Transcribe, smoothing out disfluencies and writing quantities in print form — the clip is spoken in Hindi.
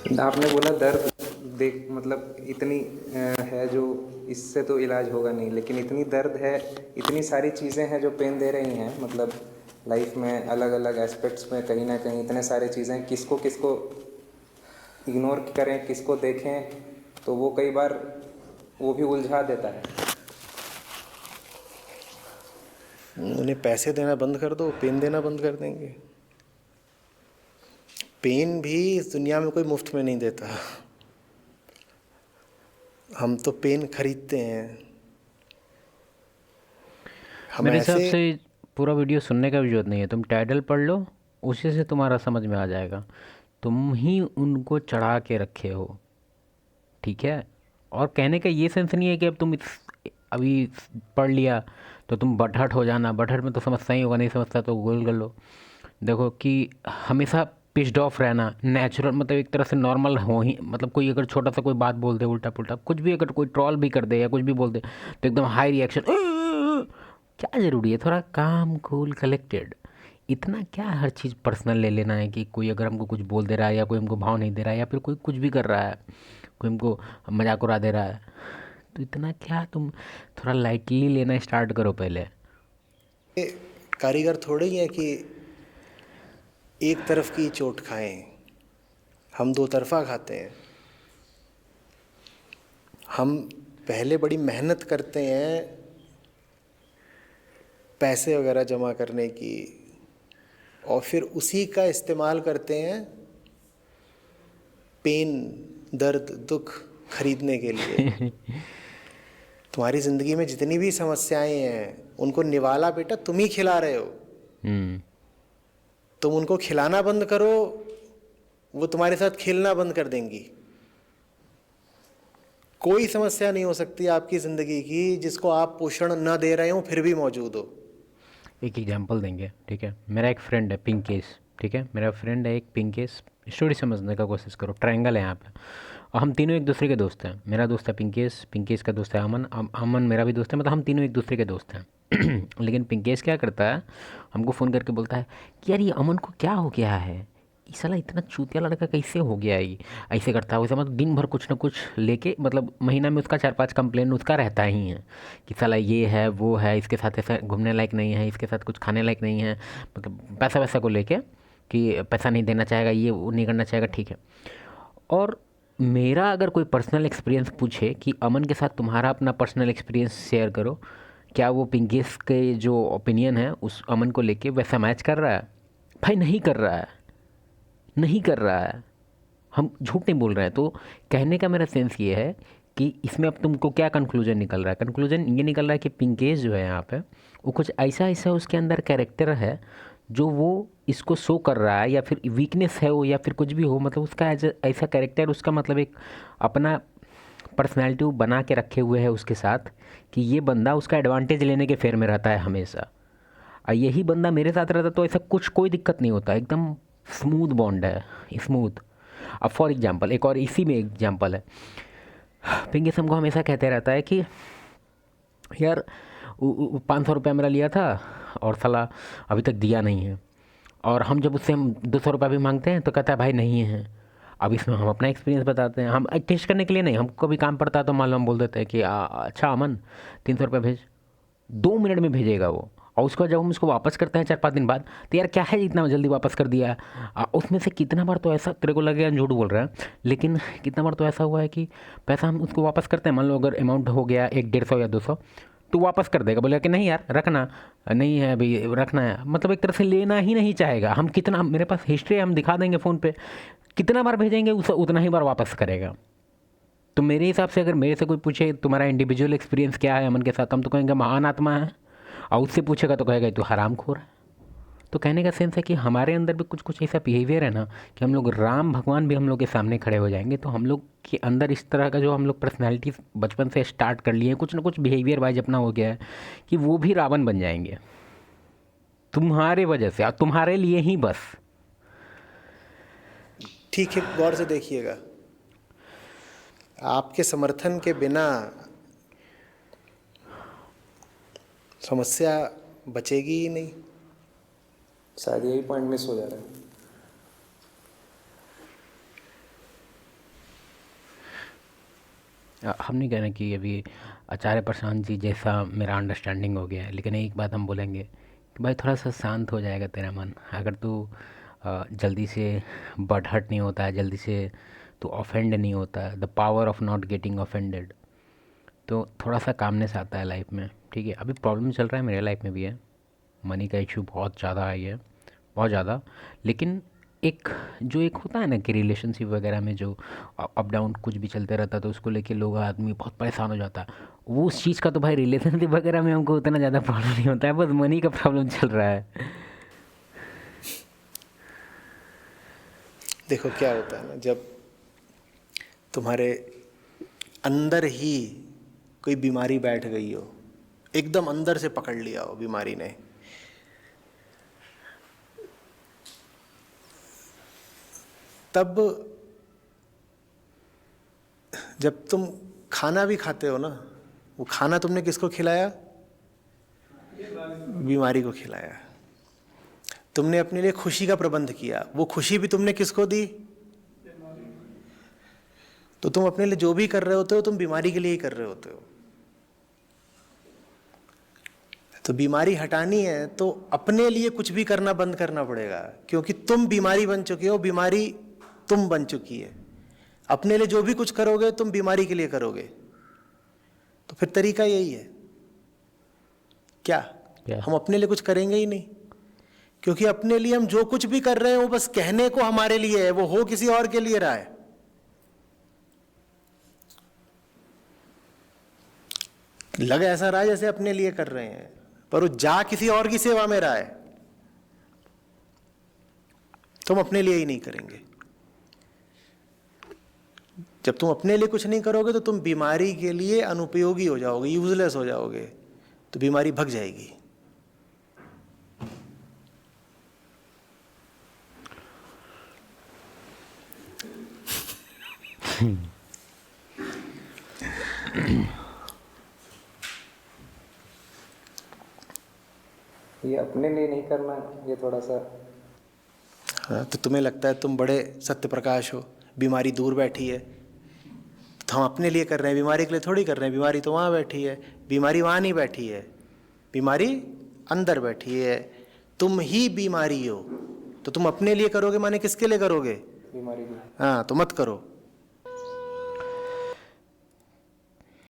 आपने बोला दर्द देख मतलब इतनी है जो इससे तो इलाज होगा नहीं, लेकिन इतनी दर्द है, इतनी सारी चीज़ें हैं जो पेन दे रही हैं, मतलब लाइफ में अलग अलग एस्पेक्ट्स में कहीं ना कहीं इतने सारे चीज़ें किसको किसको इग्नोर करें, किसको देखें, तो वो कई बार वो भी उलझा देता है। उन्हें पैसे देना बंद कर दो, पेन देना बंद कर देंगे। पेन भी इस दुनिया में कोई मुफ्त में नहीं देता। हम तो पेन खरीदते हैं। हम मेरे हिसाब ऐसे। से पूरा वीडियो सुनने का भी जरूरत नहीं है, तुम टाइटल पढ़ लो, उसी से तुम्हारा समझ में आ जाएगा। तुम ही उनको चढ़ा के रखे हो, ठीक है। और कहने का ये सेंस नहीं है कि अब तुम अभी पढ़ लिया तो तुम बटहट हो जाना। बटहट में तो समझता ही होगा, नहीं समझता तो गूगल कर लो। देखो कि हमेशा पिस्ड ऑफ रहना नेचुरल, मतलब एक तरह से नॉर्मल हो ही, मतलब कोई अगर छोटा सा कोई बात बोल दे उल्टा पुल्टा कुछ भी, अगर कोई ट्रॉल भी कर दे या कुछ भी बोल दे तो एकदम हाई रिएक्शन। क्या ज़रूरी है थोड़ा काम कूल कलेक्टेड। इतना क्या हर चीज़ पर्सनल ले लेना है कि कोई अगर हमको कुछ बोल दे रहा है या कोई हमको भाव नहीं दे रहा है या फिर कोई कुछ भी कर रहा है, कोई हमको मजाक उड़ा दे रहा है, तो इतना क्या तुम थोड़ा लाइटली लेना स्टार्ट करो पहले। कारीगर थोड़े ही हैं कि एक तरफ की चोट खाएं। हम दो तरफा खाते हैं। हम पहले बड़ी मेहनत करते हैं पैसे वगैरह जमा करने की, और फिर उसी का इस्तेमाल करते हैं पेन, दर्द, दुख खरीदने के लिए। तुम्हारी ज़िंदगी में जितनी भी समस्याएं हैं उनको निवाला बेटा तुम ही खिला रहे हो। हम्म। तुम उनको खिलाना बंद करो, वो तुम्हारे साथ खेलना बंद कर देंगी। कोई समस्या नहीं हो सकती आपकी ज़िंदगी की जिसको आप पोषण न दे रहे हो फिर भी मौजूद हो। एक एग्जांपल देंगे, ठीक है। मेरा एक फ्रेंड है पिंकेश, ठीक है। मेरा फ्रेंड है एक पिंकेश। स्टोरी समझने का कोशिश करो, ट्रायंगल है यहाँ पे और हम तीनों एक दूसरे के दोस्त हैं। मेरा दोस्त है पिंकेश, पिंकेश का दोस्त है अमन, अमन मेरा भी दोस्त है, मतलब हम तीनों एक दूसरे के दोस्त हैं। लेकिन पिंकेश क्या करता है, हमको फ़ोन करके बोलता है कि यार ये अमन को क्या हो गया है, ये साला इतना चूतिया लड़का कैसे हो गया है ये, ऐसे करता है वैसे, मतलब दिन भर कुछ ना कुछ लेके, मतलब महीना में उसका 4-5 कंप्लेन उसका रहता ही है कि साला ये है वो है, इसके साथ ऐसा घूमने लायक नहीं है, इसके साथ कुछ खाने लायक नहीं है, मतलब पैसा वैसा को लेके कि पैसा नहीं देना चाहेगा, ये वो नहीं करना चाहेगा, ठीक है। और मेरा अगर कोई पर्सनल एक्सपीरियंस पूछे कि अमन के साथ तुम्हारा अपना पर्सनल एक्सपीरियंस शेयर करो, क्या वो पिंकेस के जो ओपिनियन है उस अमन को लेके वैसा मैच कर रहा है? भाई नहीं कर रहा है, नहीं कर रहा है। हम झूठ नहीं बोल रहे हैं। तो कहने का मेरा सेंस ये है कि इसमें अब तुमको क्या कंक्लूजन निकल रहा है? कंक्लूजन ये निकल रहा है कि पिंकेश जो है यहाँ पे, वो कुछ ऐसा ऐसा उसके अंदर कैरेक्टर है जो वो इसको शो कर रहा है, या फिर वीकनेस है वो, या फिर कुछ भी हो, मतलब उसका ऐसा कैरेक्टर, उसका मतलब एक अपना पर्सनैलिटी बना के रखे हुए है उसके साथ कि ये बंदा उसका एडवांटेज लेने के फेर में रहता है हमेशा। और यही बंदा मेरे साथ रहता तो ऐसा कुछ कोई दिक्कत नहीं होता, एकदम स्मूथ बॉन्ड है, स्मूथ। अब फॉर एग्जांपल एक और इसी में एग्जांपल है, पिंकेश हमको हमेशा कहते रहता है कि यार 500 रुपया मेरा लिया था और साला अभी तक दिया नहीं है। और हम जब उससे हम 200 रुपया भी मांगते हैं तो कहता है भाई नहीं है। अब इसमें हम अपना एक्सपीरियंस बताते हैं, हम टेस्ट करने के लिए नहीं, हमको कभी काम पड़ता है तो मान लो हम बोल देते हैं कि अच्छा अमन 300 रुपया भेज। 2 मिनट में भेजेगा वो। और उसके बाद जब हम उसको वापस करते हैं 4-5 दिन बाद, तो यार क्या है इतना जल्दी वापस कर दिया? उसमें से कितना बार तो ऐसा तेरे को लगेगा झूठ बोल रहा है, लेकिन कितना बार तो ऐसा हुआ है कि पैसा हम उसको वापस करते हैं, मान लो अगर अमाउंट हो गया 100-150 या 200, तो वापस कर देगा, बोलेगा कि नहीं यार रखना, नहीं है अभी रखना है, मतलब एक तरह से लेना ही नहीं चाहेगा। हम कितना, मेरे पास हिस्ट्री है, हम दिखा देंगे फ़ोन पे, कितना बार भेजेंगे उस उतना ही बार वापस करेगा। तो मेरे हिसाब से अगर मेरे से कोई पूछे तुम्हारा इंडिविजुअल एक्सपीरियंस क्या है अमन के साथ, हम तो कहेंगे महान आत्मा है। और उससे पूछेगा तो कहेगा तू हरामखोर है। तो कहने का सेंस है कि हमारे अंदर भी कुछ कुछ ऐसा बिहेवियर है ना कि हम लोग राम भगवान भी हम लोग के सामने खड़े हो जाएंगे, तो हम लोग के अंदर इस तरह का जो हम लोग पर्सनैलिटी बचपन से स्टार्ट कर लिए हैं, कुछ ना कुछ बिहेवियर वाइज अपना हो गया है कि वो भी रावण बन जाएंगे तुम्हारे वजह से और तुम्हारे लिए ही बस। ठीक है, गौर से देखिएगा। आपके समर्थन के बिना समस्या बचेगी ही नहीं। शायद यही पॉइंट मिस हो जा रहा है। हम नहीं कह रहे कि अभी आचार्य प्रशांत जी जैसा मेरा अंडरस्टैंडिंग हो गया है, लेकिन एक बात हम बोलेंगे कि भाई थोड़ा सा शांत हो जाएगा तेरा मन अगर तू जल्दी से बट हर्ट नहीं होता है, जल्दी से तू ऑफेंड नहीं होता है, the power of not getting offended, तो थोड़ा सा कामनेस आता है लाइफ में। ठीक है, अभी प्रॉब्लम चल रहा है, मेरे लाइफ में भी है, मनी का इशू बहुत ज़्यादा आई है, बहुत ज़्यादा। लेकिन एक जो एक होता है ना कि रिलेशनशिप वगैरह में जो अप डाउन कुछ भी चलते रहता है तो उसको लेके लोग आदमी बहुत परेशान हो जाता है, वो उस चीज़ का तो भाई रिलेशनशिप वगैरह में हमको उतना ज़्यादा प्रॉब्लम नहीं होता है, बस मनी का प्रॉब्लम चल रहा है। देखो क्या होता है ना, जब तुम्हारे अंदर ही कोई बीमारी बैठ गई हो, एकदम अंदर से पकड़ लिया हो बीमारी ने, तब जब तुम खाना भी खाते हो ना, वो खाना तुमने किसको खिलाया? बीमारी को खिलाया। तुमने अपने लिए खुशी का प्रबंध किया, वो खुशी भी तुमने किसको दी? तो तुम अपने लिए जो भी कर रहे होते हो तुम बीमारी के लिए ही कर रहे होते हो। तो बीमारी हटानी है तो अपने लिए कुछ भी करना बंद करना पड़ेगा, क्योंकि तुम बीमारी बन चुके हो, बीमारी तुम बन चुकी है। अपने लिए जो भी कुछ करोगे तुम बीमारी के लिए करोगे, तो फिर तरीका यही है क्या? हम अपने लिए कुछ करेंगे ही नहीं, क्योंकि अपने लिए हम जो कुछ भी कर रहे हैं वो बस कहने को हमारे लिए है, वो हो किसी और के लिए रहा है। लग ऐसा रहा है जैसे अपने लिए कर रहे हैं, पर वो जा किसी और की सेवा में रहा है। तुम अपने लिए ही नहीं करेंगे। जब तुम अपने लिए कुछ नहीं करोगे तो तुम बीमारी के लिए अनुपयोगी हो जाओगे, यूजलेस हो जाओगे, तो बीमारी भग जाएगी। ये अपने लिए नहीं करना, ये थोड़ा सा। हाँ, तो तुम्हें लगता है तुम बड़े सत्य प्रकाश हो, बीमारी दूर बैठी है, तो हम अपने लिए कर रहे हैं, बीमारी के लिए थोड़ी कर रहे हैं। बीमारी तो वहाँ बैठी है, बीमारी वहाँ नहीं बैठी है, बीमारी अंदर बैठी है। तुम ही बीमारी हो, तो तुम अपने लिए करोगे माने किसके लिए करोगे? बीमारी की। हाँ, तो मत करो।